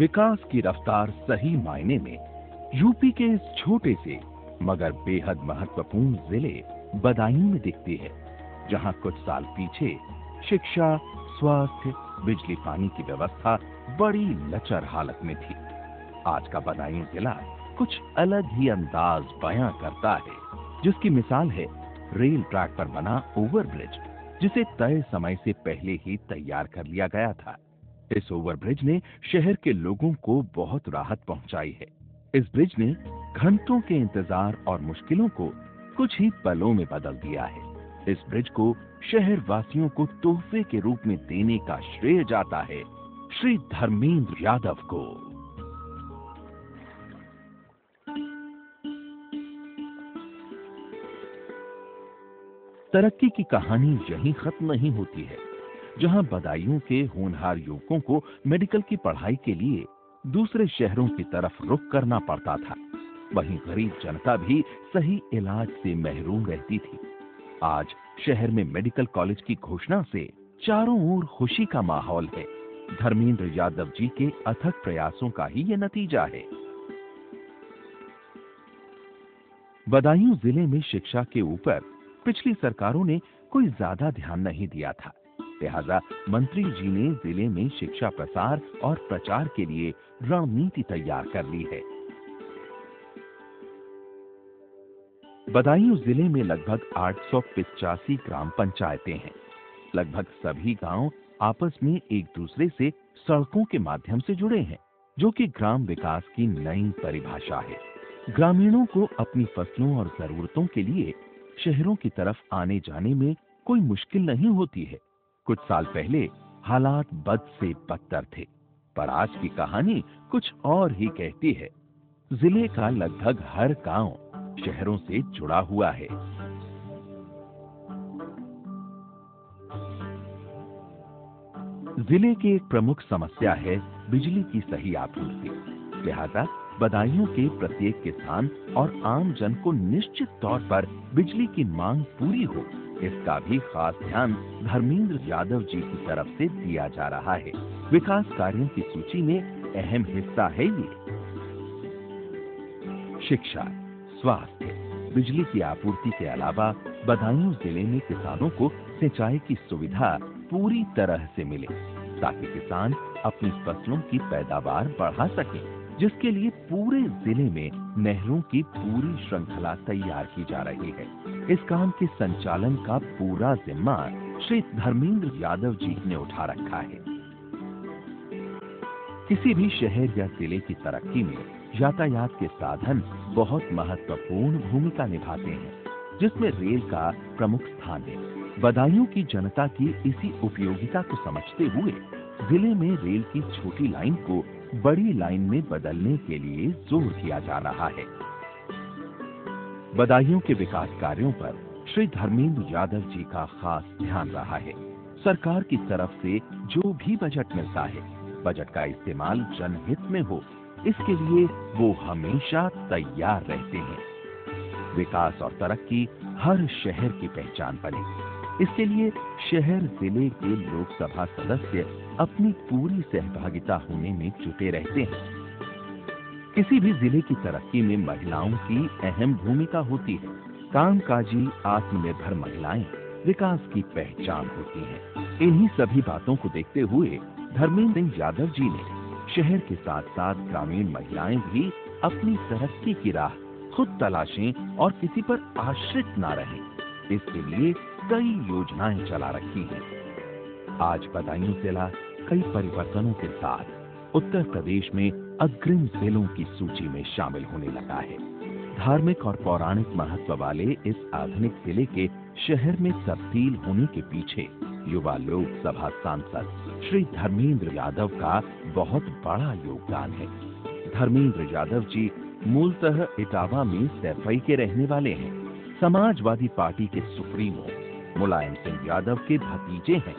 विकास की रफ्तार सही मायने में यूपी के इस छोटे से मगर बेहद महत्वपूर्ण जिले बदायूं में दिखती है, जहां कुछ साल पीछे शिक्षा, स्वास्थ्य, बिजली पानी की व्यवस्था बड़ी लचर हालत में थी। आज का बदायूं जिला कुछ अलग ही अंदाज बयां करता है, जिसकी मिसाल है रेल ट्रैक पर बना ओवरब्रिज, जिसे तय समय से पहले ही तैयार कर लिया गया था। इस ओवरब्रिज ने शहर के लोगों को बहुत राहत पहुंचाई है। इस ब्रिज ने घंटों के इंतजार और मुश्किलों को कुछ ही पलों में बदल दिया है। इस ब्रिज को शहर वासियों को तोहफे के रूप में देने का श्रेय जाता है श्री धर्मेंद्र यादव को। तरक्की की कहानी यहीं खत्म नहीं होती है। जहां बदायूं के होनहार युवकों को मेडिकल की पढ़ाई के लिए दूसरे शहरों की तरफ रुख करना पड़ता था, वहीं गरीब जनता भी सही इलाज से महरूम रहती थी। आज शहर में मेडिकल कॉलेज की घोषणा से चारों ओर खुशी का माहौल है। धर्मेंद्र यादव जी के अथक प्रयासों का ही ये नतीजा है। बदायूं जिले में शिक्षा के ऊपर पिछली सरकारों ने कोई ज्यादा ध्यान नहीं दिया था, लिहाजा मंत्री जी ने जिले में शिक्षा प्रसार और प्रचार के लिए रणनीति तैयार कर ली है। बदायूं जिले में लगभग 885 ग्राम पंचायतें हैं। लगभग सभी गांव आपस में एक दूसरे से सड़कों के माध्यम से जुड़े हैं, जो कि ग्राम विकास की नई परिभाषा है। ग्रामीणों को अपनी फसलों और जरूरतों के लिए शहरों की तरफ आने जाने में कोई मुश्किल नहीं होती है। कुछ साल पहले हालात बद से बदतर थे, पर आज की कहानी कुछ और ही कहती है। जिले का लगभग हर गांव शहरों से जुड़ा हुआ है। जिले की एक प्रमुख समस्या है बिजली की सही आपूर्ति। लिहाजा बदायूं के प्रत्येक किसान और आम जन को निश्चित तौर पर बिजली की मांग पूरी हो, इसका भी खास ध्यान धर्मेंद्र यादव जी की तरफ से दिया जा रहा है। विकास कार्यों की सूची में अहम हिस्सा है ये। शिक्षा, स्वास्थ्य, बिजली की आपूर्ति के अलावा बदायूं जिले में किसानों को सिंचाई की सुविधा पूरी तरह से मिले, ताकि किसान अपनी फसलों की पैदावार बढ़ा सके, जिसके लिए पूरे जिले में नहरों की पूरी श्रृंखला तैयार की जा रही है। इस काम के संचालन का पूरा जिम्मा श्री धर्मेंद्र यादव जी ने उठा रखा है। किसी भी शहर या जिले की तरक्की में यातायात के साधन बहुत महत्वपूर्ण भूमिका निभाते हैं, जिसमें रेल का प्रमुख स्थान है। बदायूं की जनता की इसी उपयोगिता को समझते हुए जिले में रेल की छोटी लाइन को बड़ी लाइन में बदलने के लिए जोर दिया जा रहा है। बदायूं के विकास कार्यों पर श्री धर्मेंद्र यादव जी का खास ध्यान रहा है। सरकार की तरफ से जो भी बजट मिलता है, बजट का इस्तेमाल जनहित में हो, इसके लिए वो हमेशा तैयार रहते हैं। विकास और तरक्की हर शहर की पहचान बने, इसके लिए शहर जिले के लोकसभा सदस्य अपनी पूरी सहभागिता होने में जुटे रहते हैं। किसी भी जिले की तरक्की में महिलाओं की अहम भूमिका होती है। कामकाजी आत्मनिर्भर महिलाएं विकास की पहचान होती हैं। इन्हीं सभी बातों को देखते हुए धर्मेंद्र यादव जी ने शहर के साथ साथ ग्रामीण महिलाएं भी अपनी तरक्की की राह खुद तलाशें और किसी पर आश्रित ना रहें, इसके लिए कई योजनाएं चला रखी हैं। आज बदायूं जिला कई परिवर्तनों के साथ उत्तर प्रदेश में अग्रिम जिलों की सूची में शामिल होने लगा है। धार्मिक और पौराणिक महत्व वाले इस आधुनिक जिले के शहर में तब्दील होने के पीछे युवा लोकसभा सांसद श्री धर्मेंद्र यादव का बहुत बड़ा योगदान है। धर्मेंद्र यादव जी मूलतः इटावा में सैफई के रहने वाले हैं। समाजवादी पार्टी के सुप्रीमो मुलायम सिंह यादव के भतीजे हैं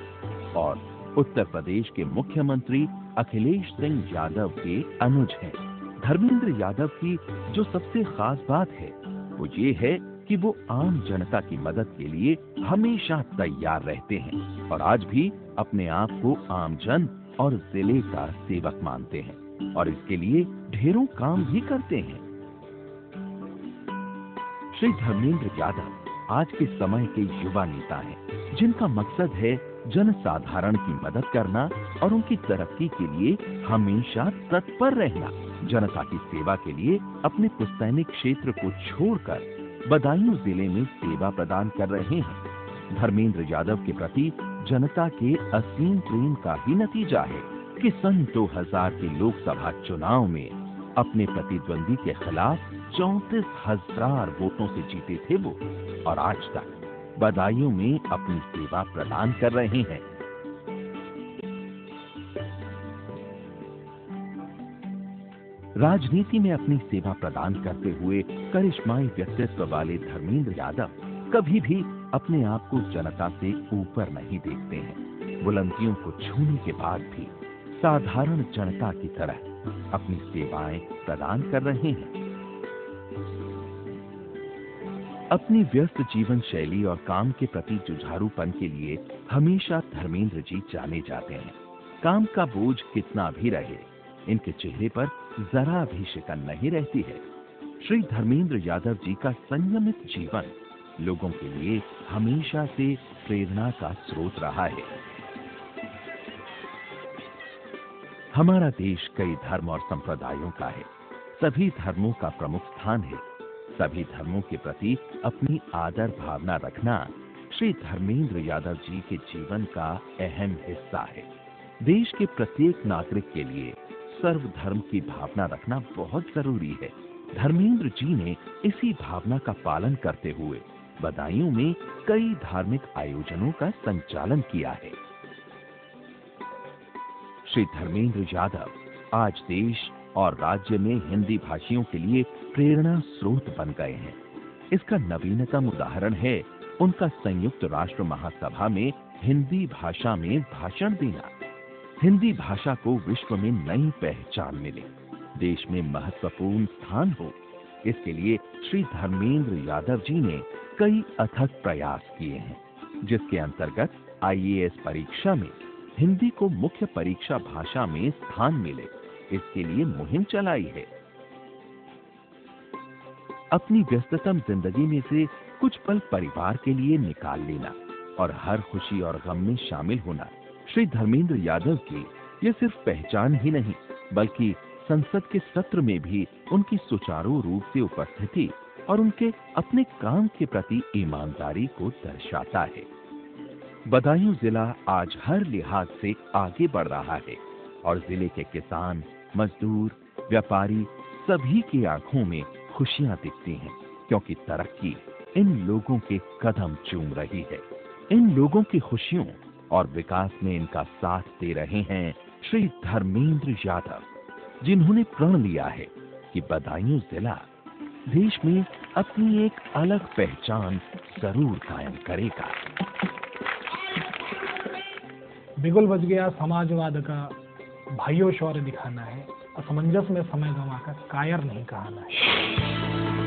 और उत्तर प्रदेश के मुख्यमंत्री अखिलेश सिंह यादव के अनुज हैं। धर्मेंद्र यादव की जो सबसे खास बात है वो ये है कि वो आम जनता की मदद के लिए हमेशा तैयार रहते हैं और आज भी अपने आप को आम जन और जिले का सेवक मानते हैं। और इसके लिए ढेरों काम भी करते हैं। श्री धर्मेंद्र यादव आज के समय के युवा नेता हैं, जिनका मकसद है जनसाधारण की मदद करना और उनकी तरक्की के लिए हमेशा तत्पर रहना। जनता की सेवा के लिए अपने पुस्तैनी क्षेत्र को छोड़कर बदायूं जिले में सेवा प्रदान कर रहे हैं। धर्मेंद्र यादव के प्रति जनता के असीम प्रेम का ही नतीजा है कि सन 2000 के लोकसभा चुनाव में अपने प्रतिद्वंदी के खिलाफ 34,000 वोटों से जीते थे वो, और आज तक बदायूं में अपनी सेवा प्रदान कर रहे हैं। राजनीति में अपनी सेवा प्रदान करते हुए करिश्माई व्यक्तित्व वाले धर्मेंद्र यादव कभी भी अपने आप को जनता से ऊपर नहीं देखते हैं। बुलंदियों को छूने के बाद भी साधारण जनता की तरह अपनी सेवाएं प्रदान कर रहे हैं। अपनी व्यस्त जीवन शैली और काम के प्रति जुझारूपन के लिए हमेशा धर्मेंद्र जी जाने जाते हैं। काम का बोझ कितना भी रहे, इनके चेहरे पर जरा भी शिकन नहीं रहती है। श्री धर्मेंद्र यादव जी का संयमित जीवन लोगों के लिए हमेशा से प्रेरणा का स्रोत रहा है। हमारा देश कई धर्म और संप्रदायों का है। सभी धर्मों का प्रमुख स्थान है। सभी धर्मों के प्रति अपनी आदर भावना रखना श्री धर्मेंद्र यादव जी के जीवन का अहम हिस्सा है। देश के प्रत्येक नागरिक के लिए सर्वधर्म की भावना रखना बहुत जरूरी है। धर्मेंद्र जी ने इसी भावना का पालन करते हुए बदायूं में कई धार्मिक आयोजनों का संचालन किया है। श्री धर्मेंद्र यादव आज देश और राज्य में हिंदी भाषियों के लिए प्रेरणा स्रोत बन गए हैं। इसका नवीनतम उदाहरण है उनका संयुक्त राष्ट्र महासभा में हिंदी भाषा में भाषण देना। हिंदी भाषा को विश्व में नई पहचान मिले, देश में महत्वपूर्ण स्थान हो, इसके लिए श्री धर्मेंद्र यादव जी ने कई अथक प्रयास किए हैं, जिसके अंतर्गत IAS परीक्षा में हिंदी को मुख्य परीक्षा भाषा में स्थान मिले, इसके लिए मुहिम चलाई है। अपनी व्यस्ततम जिंदगी में से कुछ पल परिवार के लिए निकाल लेना और हर खुशी और गम में शामिल होना श्री धर्मेंद्र यादव की ये सिर्फ पहचान ही नहीं, बल्कि संसद के सत्र में भी उनकी सुचारू रूप से उपस्थिति और उनके अपने काम के प्रति ईमानदारी को दर्शाता है। बदायूं जिला आज हर लिहाज से आगे बढ़ रहा है और जिले के किसान, मजदूर, व्यापारी सभी की आंखों में खुशियां दिखती हैं, क्योंकि तरक्की इन लोगों के कदम चूम रही है। इन लोगों की खुशियों और विकास में इनका साथ दे रहे हैं श्री धर्मेंद्र यादव, जिन्होंने प्रण लिया है कि बदायूं जिला देश में अपनी एक अलग पहचान जरूर कायम करेगा। बिगुल बज गया समाजवाद का, भाइयों शौर्य दिखाना है, असमंजस में समय गंवाकर कायर नहीं कहना है।